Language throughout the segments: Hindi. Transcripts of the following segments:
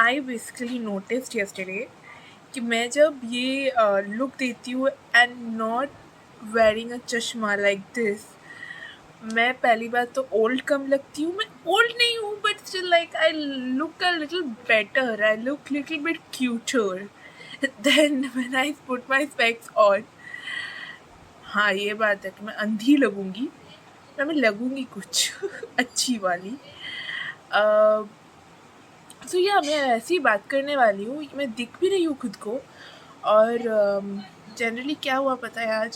आई बेसिकली नोटिस्ड yesterday कि मैं जब ये लुक देती हूँ एंड नॉट वेयरिंग अ चश्मा लाइक दिस, मैं पहली बात तो ओल्ड कम लगती हूँ। मैं ओल्ड नहीं हूँ but still like I look a little better, I look little bit cuter than when I put my specs on. हाँ, ये बात है कि मैं अंधी लगूंगी, मैं लगूंगी कुछ अच्छी वाली। सो या मैं ऐसी बात करने वाली हूँ, मैं दिख भी रही हूँ खुद को। और जनरली क्या हुआ पता है,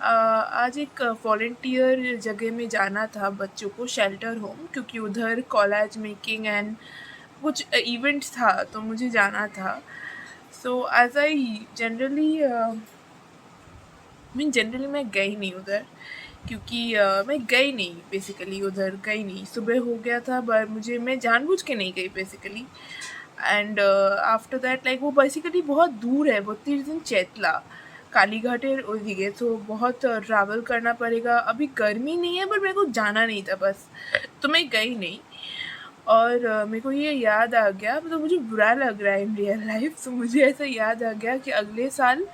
आज एक वॉलंटियर जगह में जाना था बच्चों को, शेल्टर होम, क्योंकि उधर कॉलेज मेकिंग एंड कुछ इवेंट्स था तो मुझे जाना था। सो एज आई जनरली मैं गई नहीं उधर, क्योंकि मैं गई नहीं, बेसिकली उधर गई नहीं। सुबह हो गया था पर मैं जानबूझ के नहीं गई basically. And after that like वो बेसिकली बहुत दूर है, वो 30 दिन चेतला कालीघाटेर ओदिके, तो बहुत ट्रैवल करना पड़ेगा। अभी गर्मी नहीं है पर मेरे को जाना नहीं था बस, तो मैं गई नहीं। और मेरे को ये याद आ गया, तो मुझे बुरा लग रहा है इन रियल लाइफ। तो मुझे ऐसा याद आ गया कि अगले साल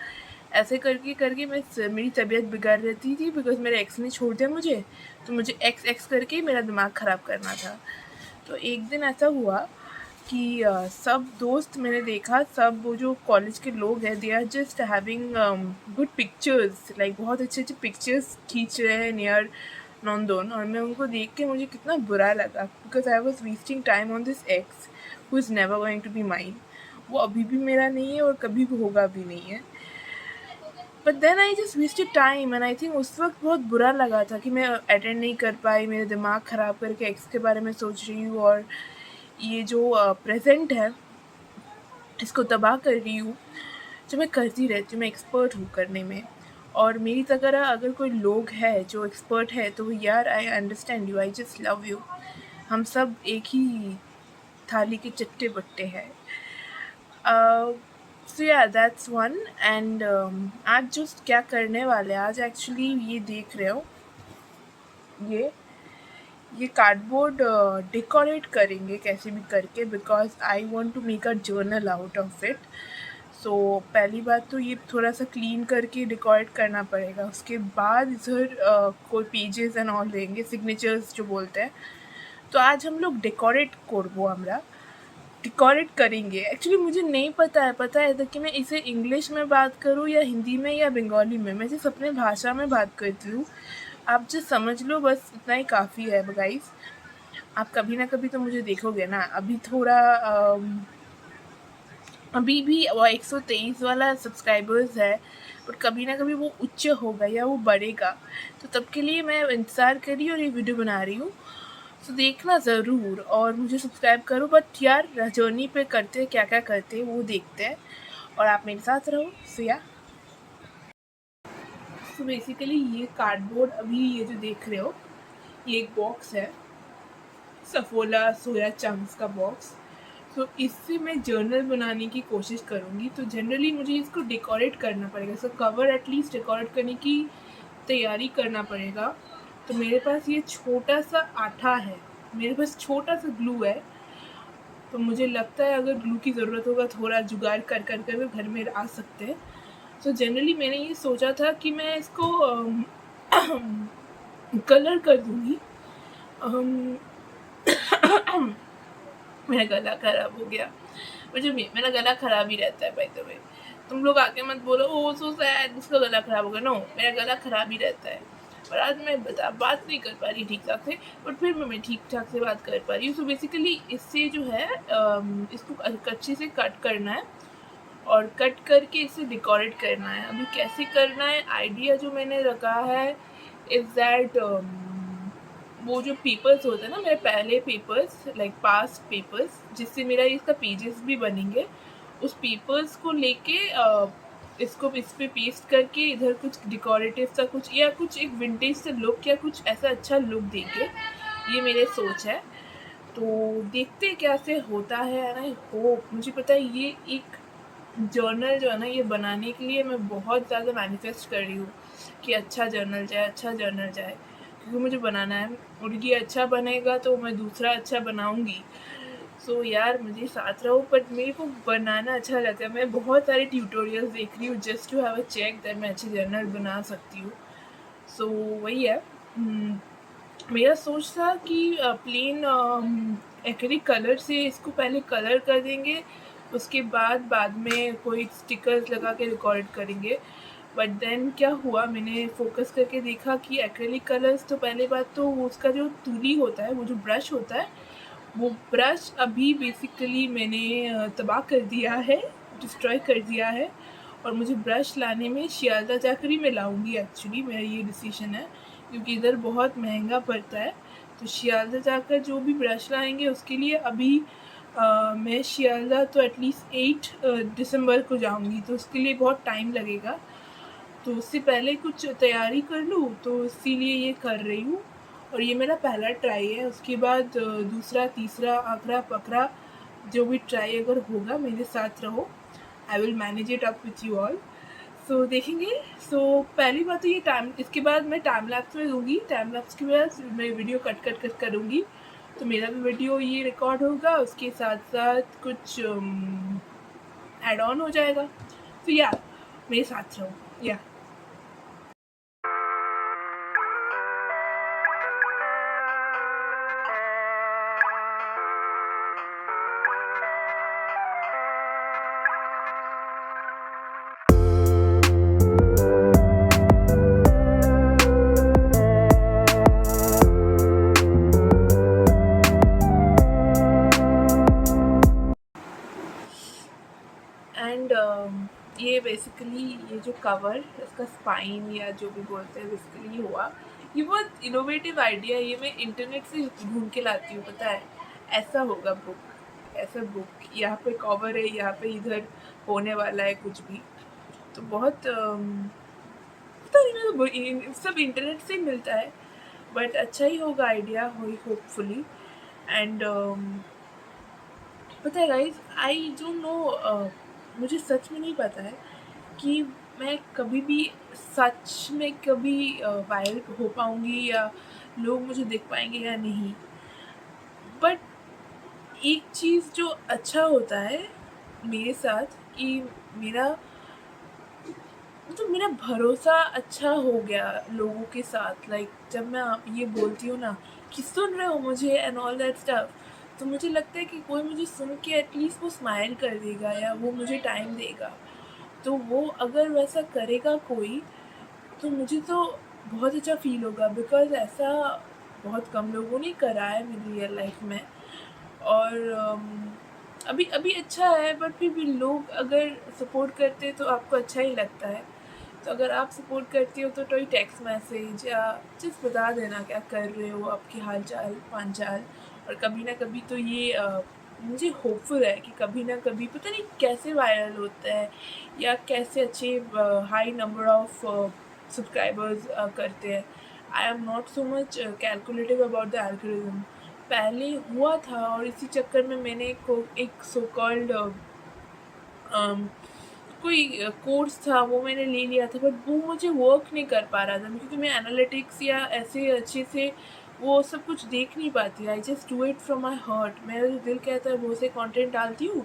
ऐसे करके करके मेरी तबीयत बिगड़ रहती थी, बिकॉज मेरे एक्स ने छोड़ दिया मुझे, तो मुझे एक्स एक्स करके मेरा दिमाग ख़राब करना था। तो एक दिन ऐसा हुआ कि सब दोस्त मैंने देखा, सब वो जो कॉलेज के लोग हैं, they are just having good pictures, like बहुत अच्छे अच्छे पिक्चर्स खींच रहे हैं नियर नंदन। और मैं उनको देख के मुझे कितना बुरा लगा, because I was wasting time on this ex who is never going to be mine. वो अभी भी मेरा नहीं है और कभी भी होगा भी नहीं है। But then I just wasted time and I think उस वक्त बहुत बुरा लगा था कि मैं अटेंड नहीं कर पाई, मेरा दिमाग ख़राब करके एक्स के बारे में सोच रही हूँ, और ये जो प्रेजेंट है इसको तबाह कर रही हूँ। जो मैं करती रहती हूँ, मैं एक्सपर्ट हूँ करने में। और मेरी तरह अगर कोई लोग है जो एक्सपर्ट है, तो यार I understand you, I just love you. हम सब एक ही थाली के चट्टे बट्टे हैं। सो या दैट्स वन। एंड आज जो क्या करने वाले हैं, आज एक्चुअली ये देख रहे हो, ये ये कार्डबोर्ड डेकोरेट करेंगे कैसे भी करके, because I want to make a journal out of it. So पहली बात तो ये थोड़ा सा क्लीन करके डेकोरेट करना पड़ेगा, उसके बाद इधर कोई पेजेस एंड ऑल देंगे, सिग्नेचर्स जो बोलते हैं। तो आज हम लोग डेकोरेट करबो, हमरा डेकोरेट करेंगे। एक्चुअली मुझे नहीं पता है तो कि मैं इसे इंग्लिश में बात करूँ या हिंदी में या बंगाली में। मैं सिर्फ अपने भाषा में बात करती हूँ, आप जो समझ लो बस इतना ही काफ़ी है गाइस। आप कभी ना कभी तो मुझे देखोगे ना। अभी थोड़ा अभी भी वो 123 वाला सब्सक्राइबर्स है, और कभी ना कभी वो उच्च होगा या वो बढ़ेगा, तो तब के लिए मैं इंतज़ार कर रही हूँ और ये वीडियो बना रही हूँ। तो देखना ज़रूर और मुझे सब्सक्राइब करो। बट यार जर्नी पे करते क्या क्या करते हैं वो देखते हैं, और आप मेरे साथ रहो। सो या तो बेसिकली ये कार्डबोर्ड, अभी ये जो देख रहे हो, ये एक बॉक्स है, सफोला सोया चंक्स का बॉक्स। तो इससे मैं जर्नल बनाने की कोशिश करूँगी। तो जनरली मुझे इसको डेकोरेट करना पड़ेगा, इसका कवर एटलीस्ट डेकोरेट करने की तैयारी करना पड़ेगा। तो मेरे पास ये छोटा सा आटा है, मेरे पास छोटा सा ग्लू है। तो मुझे लगता है अगर ग्लू की ज़रूरत होगा, थोड़ा जुगाड़ कर कर कर घर में आ सकते हैं। तो जनरली मैंने ये सोचा था कि मैं इसको कलर कर दूँगी। मेरा गला खराब हो गया, मुझे मेरा गला खराब ही रहता है बाय द वे। तुम लोग आके मत बोलो ओ सो सैड उसका गला खराब हो गया। नो, मेरा गला खराब ही रहता है। और आज मैं बात नहीं कर पा रही ठीक ठाक से, बट फिर मैं ठीक ठाक से बात कर पा रही हूँ। सो बेसिकली इससे जो है इसको अच्छे से कट करना है, और कट करके इसे डेकोरेट करना है। अभी कैसे करना है, आइडिया जो मैंने रखा है इज़ दैट वो जो पेपर्स होते हैं ना, मेरे पहले पेपर्स लाइक पास्ट पेपर्स, जिससे मेरा इसका पेजेस भी बनेंगे, उस पेपर्स को लेके इसको इस पे पेस्ट करके इधर कुछ डेकोरेटिव सा कुछ या कुछ एक विंटेज सा लुक या कुछ ऐसा अच्छा लुक देंगे, ये मेरे सोच है। तो देखते हैं क्या से होता है। एंड आई होप, मुझे पता है ये एक जर्नल जो है ना, ये बनाने के लिए मैं बहुत ज़्यादा मैनिफेस्ट कर रही हूँ कि अच्छा जर्नल जाए, अच्छा जर्नल जाए, क्योंकि मुझे बनाना है। और ये अच्छा बनेगा तो मैं दूसरा अच्छा बनाऊँगी। सो यार मुझे साथ रहो, बट मेरे को बनाना अच्छा लगता है। मैं बहुत सारे ट्यूटोरियल्स देख रही हूँ just to have a check that मैं अच्छे जर्नल बना सकती हूँ। सो वही है। मेरा सोच था कि प्लेन एक्रिलिक कलर से इसको पहले कलर कर देंगे, उसके बाद में कोई स्टिकर्स लगा के रिकॉर्ड करेंगे। बट देन क्या हुआ, मैंने फोकस करके देखा कि एक्रिलिक कलर्स तो पहले बात तो उसका जो तूली होता है, वो जो ब्रश होता है, वो ब्रश अभी बेसिकली मैंने तबाह कर दिया है, डिस्ट्रॉय कर दिया है। और मुझे ब्रश लाने में शियालदा जाकर ही मैं लाऊंगी। एक्चुअली मेरा ये डिसीजन है, क्योंकि इधर बहुत महंगा पड़ता है। तो शियालदा जाकर जो भी ब्रश लाएंगे उसके लिए अभी मैं शियालदा तो एटलीस्ट 8 दिसंबर को जाऊंगी, तो उसके लिए बहुत टाइम लगेगा। तो उससे पहले कुछ तैयारी कर लूँ, तो इसीलिए ये कर रही हूँ। और ये मेरा पहला ट्राई है। उसके बाद दूसरा, तीसरा, आखरा पकड़ा जो भी ट्राई अगर होगा, मेरे साथ रहो। I will manage it up with you all. So देखेंगे। सो पहली बात तो ये टाइम, इसके बाद मैं टाइम लैप्स में दूँगी। टाइम लैप्स के बाद मैं वीडियो कट करूँगी, तो मेरा भी वीडियो ये रिकॉर्ड होगा, उसके साथ साथ कुछ एड ऑन हो जाएगा। तो या मेरे साथ रहो। या एंड ये बेसिकली ये जो कवर, इसका स्पाइन या जो भी बोलते हैं बेसिकली हुआ, ये बहुत इनोवेटिव आइडिया है। ये मैं इंटरनेट से ढूंढ के लाती हूँ, पता है। ऐसा होगा बुक, ऐसा बुक, यहाँ पे कवर है, यहाँ पे इधर होने वाला है कुछ भी। तो बहुत पता नहीं, मेरे को सब इंटरनेट से ही मिलता है, बट अच्छा ही होगा आइडिया, होपफुली। एंड पता है गाइज, आई डोंट नो, मुझे सच में नहीं पता है कि मैं कभी भी सच में कभी वायरल हो पाऊँगी या लोग मुझे देख पाएंगे या नहीं। बट एक चीज़ जो अच्छा होता है मेरे साथ, कि मेरा मतलब मेरा भरोसा अच्छा हो गया लोगों के साथ। लाइक जब मैं आप ये बोलती हूँ ना कि सुन रहे हो मुझे एंड ऑल दैट स्टफ, तो मुझे लगता है कि कोई मुझे सुन के एटलीस्ट वो स्माइल कर देगा या वो मुझे टाइम देगा। तो वो अगर वैसा करेगा कोई, तो मुझे तो बहुत अच्छा फ़ील होगा, बिकॉज़ ऐसा बहुत कम लोगों ने करा है मेरी रियल लाइफ में। और अभी अभी अच्छा है, बट फिर भी लोग अगर सपोर्ट करते हैं तो आपको अच्छा ही लगता है। तो अगर आप सपोर्ट करती हो तो कोई टेक्स्ट मैसेज या जस्ट बता देना क्या कर रहे हो, आपकी हाल चाल पान चाल। और कभी ना कभी तो ये मुझे होपफुल है कि कभी ना कभी पता नहीं कैसे वायरल होता है या कैसे अच्छे हाई नंबर ऑफ सब्सक्राइबर्स करते हैं। I am not so much calculative about the algorithm. पहले हुआ था और इसी चक्कर में मैंने एक सो कॉल्ड कोई कोर्स था, वो मैंने ले लिया था, बट वो मुझे वर्क नहीं कर पा रहा था, क्योंकि मैं एनालिटिक्स या ऐसे अच्छे से वो सब कुछ देख नहीं पाती। I just do it from my heart. मेरा जो दिल कहता है वो से कंटेंट डालती हूँ,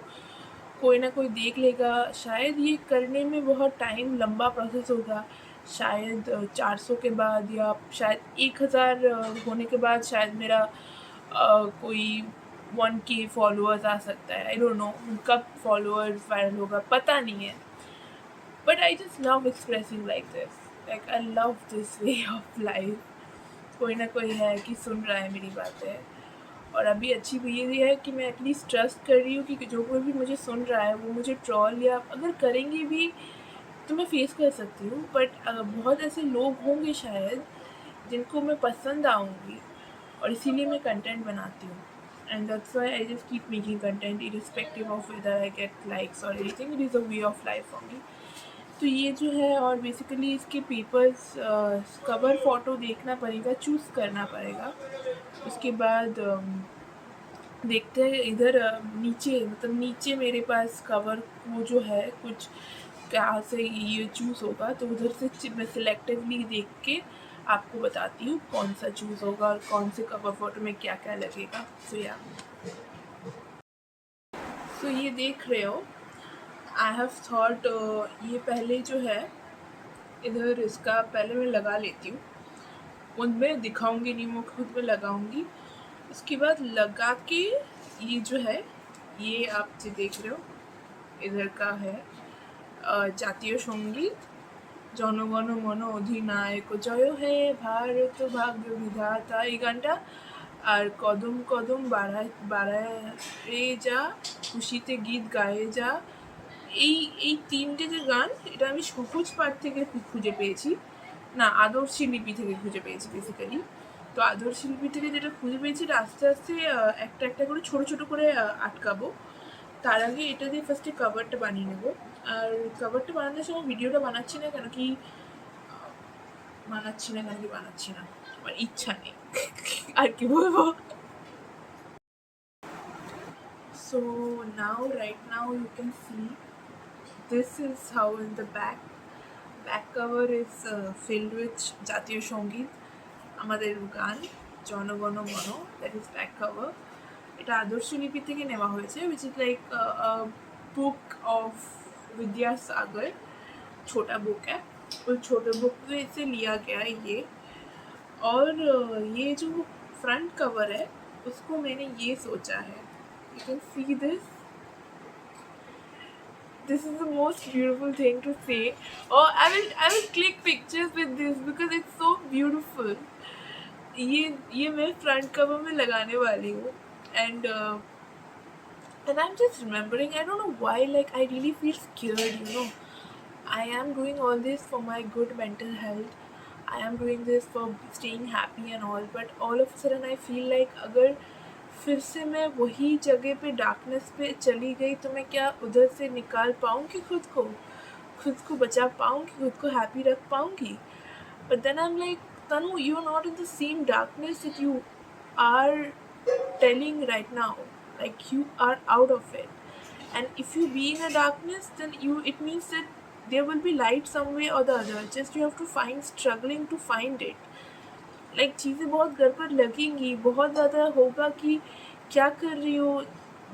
कोई ना कोई देख लेगा। शायद ये करने में बहुत टाइम लंबा प्रोसेस होगा, शायद 400 के बाद या शायद 1000 होने के बाद शायद मेरा कोई 1K फॉलोअर्स आ सकता है। आई डोंट नो कब फॉलोअर्स वायरल होगा, पता नहीं है। But I just love expressing like this, like I love this way of life. कोई ना कोई है कि सुन रहा है मेरी बातें। और अभी अच्छी भी ये है कि मैं एटलीस्ट ट्रस्ट कर रही हूँ कि जो कोई भी मुझे सुन रहा है वो मुझे ट्रोल या अगर करेंगे भी तो मैं फेस कर सकती हूँ। बट बहुत ऐसे लोग होंगे शायद जिनको मैं पसंद आऊँगी, और इसीलिए मैं कंटेंट बनाती हूँ। And that's why I just keep making content irrespective of whether I get likes और anything. It is a way of life for me. तो ये जो है, और बेसिकली इसके पेपर्स, कवर फ़ोटो देखना पड़ेगा, चूज़ करना पड़ेगा। उसके बाद देखते हैं इधर नीचे, मतलब नीचे मेरे पास कवर वो जो है कुछ कहाँ से ये चूज़ होगा, तो उधर से मैं सिलेक्टिवली देख के आपको बताती हूँ कौन सा चूज़ होगा और कौन से कवर फ़ोटो में क्या क्या लगेगा। सो या सो ये देख रहे हो, आई हैव थॉट ये पहले जो है इधर इसका पहले मैं लगा लेती हूँ, उनमें दिखाऊंगी नहीं, मैं खुद में लगाऊंगी। उसके बाद लगा के ये जो है, ये आप जो देख रहे हो इधर का है জাতীয় সঙ্গীত, জনগণ মন অধিনায়ক জয় হে ভারত ভাগ্য বিধাতা, এই গানটা। আর কদম কদম বাড়ায় বাড়ায় যা, খুশিতে গীত গায়ে যা, এই এই তিনটে যে গান, এটা আমি সহজ পাঠ থেকে খুঁজে পেয়েছি, না আদর্শী লিপি থেকে খুঁজে পেয়েছি বেসিক্যালি। তো আদর্শী লিপি থেকে যেটা খুঁজে পেয়েছি, এটা আস্তে আস্তে একটা একটা করে ছোটো ছোটো করে আটকাবো। তার আগে এটা দিয়ে ফার্স্টে কভারটা বানিয়ে নেবো। আর কভারটা বানানোর সময় ভিডিওটা বানাচ্ছি না কেন কি বানাচ্ছি না, আমার ইচ্ছা নেই আর কি বলবো। So now right now you can see this is how in the back cover is filled with জাতীয় সঙ্গীত, আমাদের গান জনগণ মন, দ্যাট ইজ ব্যাক কভার। এটা আদর্শ লিপি থেকে নেওয়া হয়েছে, which is like a book of Vidyasagar, छोटा बुक है, उस छोटे बुक से लिया गया ये। और ये जो फ्रंट कवर है उसको मैंने ये सोचा है, you can see this is the most beautiful thing to say, or I will click pictures with this because it's so beautiful. ये मैं फ्रंट कवर में लगाने वाली हूँ, and I'm just remembering, I don't know why, like I really feel scared, you know. I am doing all this for my good mental health, I am doing this for staying happy and all, but all of a sudden I feel like अगर फिर से मैं वही जगह पे डार्कनेस पे चली गई तो मैं क्या उधर से निकाल पाऊँगी खुद को बचा पाऊँगी, खुद को हैप्पी रख पाऊँगी। But then I'm like, Tanu, you're not in the same darkness that you are telling right now, like you are out of it. And if you be in a darkness, then it means that there will be light some way or the other, just you have to struggling to find it. Like चीज़ें बहुत गड़बड़ लगेंगी, बहुत ज़्यादा होगा कि क्या कर रही हो,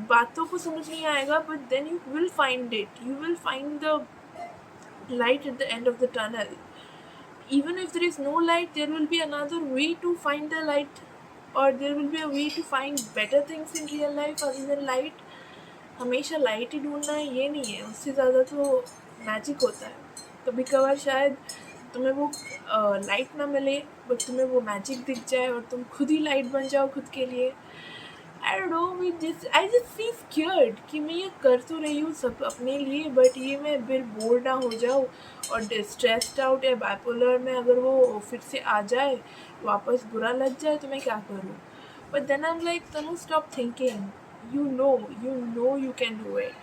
बातों को समझ नहीं आएगा, but then you will find it, you will find the light at the end of the tunnel. Even if there is no light, there will be another way to find the light, और there will be a way to find better things in real life other than light. हमेशा लाइट ही ढूंढना है ये नहीं है, उससे ज़्यादा तो मैजिक होता है। कभी कभार शायद तुम्हें वो लाइट ना मिले, बट तुम्हें वो मैजिक दिख जाए और तुम खुद ही लाइट बन जाओ खुद के लिए। I don't know, I just feel scared कि मैं ये कर तो रही हूँ सब अपने लिए, बट ये मैं फिर बोर ना हो जाऊँ और स्ट्रेस्ड आउट या बाइपोलर में अगर वो फिर से आ जाए, वापस बुरा लग जाए, तो मैं क्या करूँ। But then I am like, Tanu stop thinking, you know you can do it.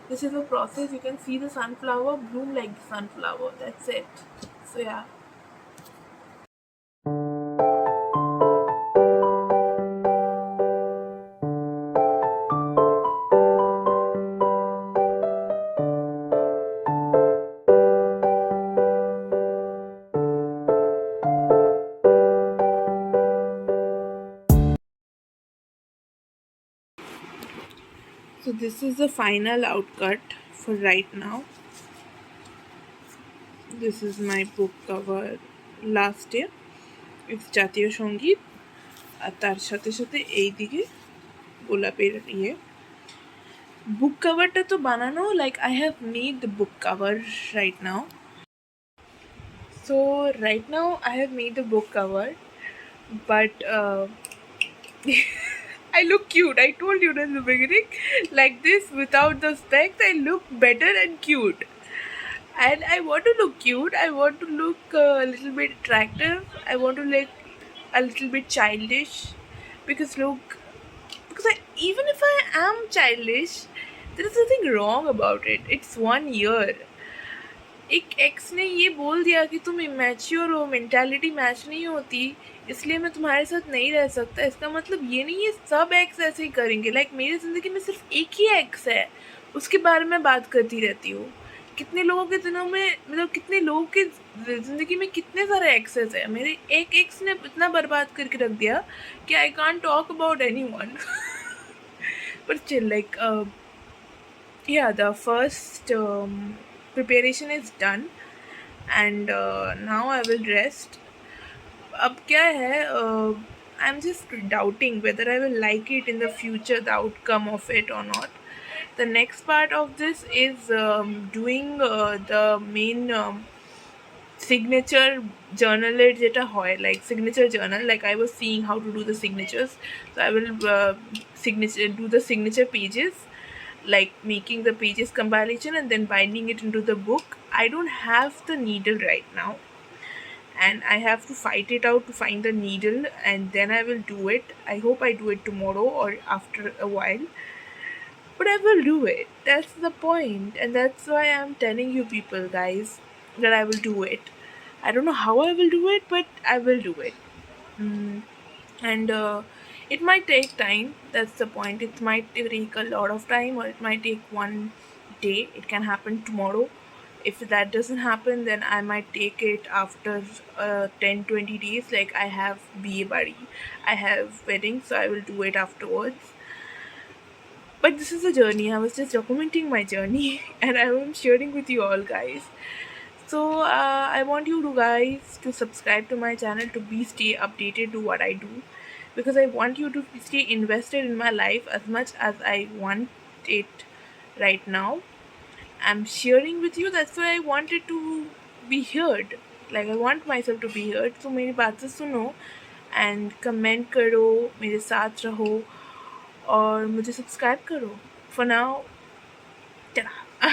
This is a process. You can see the sunflower bloom like the sunflower, that's it. So yeah. So this is the final outcut for right now. This is my book cover last year. It's জাতীয় সঙ্গীত, আর তার সাথে সাথে এই দিকে গোলাপের ইয়ে। বুক কভারটা তো বানানো, like I have made the book cover right now. So right now I have made the book cover, but I look cute. I told you in the beginning, like this without the specs, I look better and cute. And I want to look cute. I want to look a little bit attractive. I want to look a little bit childish, because even if I am childish, there is nothing wrong about it. It's 1 year. एक एक्स ने ये बोल दिया कि तुम इमेच्योर हो, मेंटालिटी मैच नहीं होती, इसलिए मैं तुम्हारे साथ नहीं रह सकता। इसका मतलब ये नहीं है सब एक्स ऐसे ही करेंगे। लाइक मेरी ज़िंदगी में सिर्फ एक ही एक्स है, उसके बारे में बात करती रहती हूँ। कितने लोगों के दिनों में, मतलब कितने लोगों की ज़िंदगी में कितने सारे एक्सेस है। मेरे एक एक्स ने इतना बर्बाद करके रख दिया कि I can't talk about any one. But still, like Yeah, the first preparation is done, and now I will rest. अब क्या है, I'm just doubting whether I will like it in the future, the outcome of it or not. The next part of this is doing the main signature journal যেটা হয়, like signature journal, like I was seeing how to do the signatures. So I will signature do the signature pages, like making the pages compilation and then binding it into the book. I don't have the needle right now, and I have to fight it out to find the needle, and then I will do it. I hope I do it tomorrow or after a while, but I will do it. That's the point, and that's why I'm telling you people, guys, that I will do it. I don't know how I will do it, but I will do it. Mm. And it might take time. That's the point. It might take a lot of time, or it might take one day. It can happen tomorrow. If that doesn't happen, then I might take it after 10-20 days. Like I have BA buddy, I have wedding, so I will do it afterwards. But this is a journey. I was just documenting my journey and I am sharing with you all, guys. So I want you to guys to subscribe to my channel to be stay updated to what I do, because I want you to stay invested in my life as much as I want it right now. I'm sharing with you. That's why I wanted to be heard. Like I want myself to be heard. So मेरी बातें सुनो and comment करो, मेरे साथ रहो और मुझे सब्सक्राइब करो. For now, ta-da.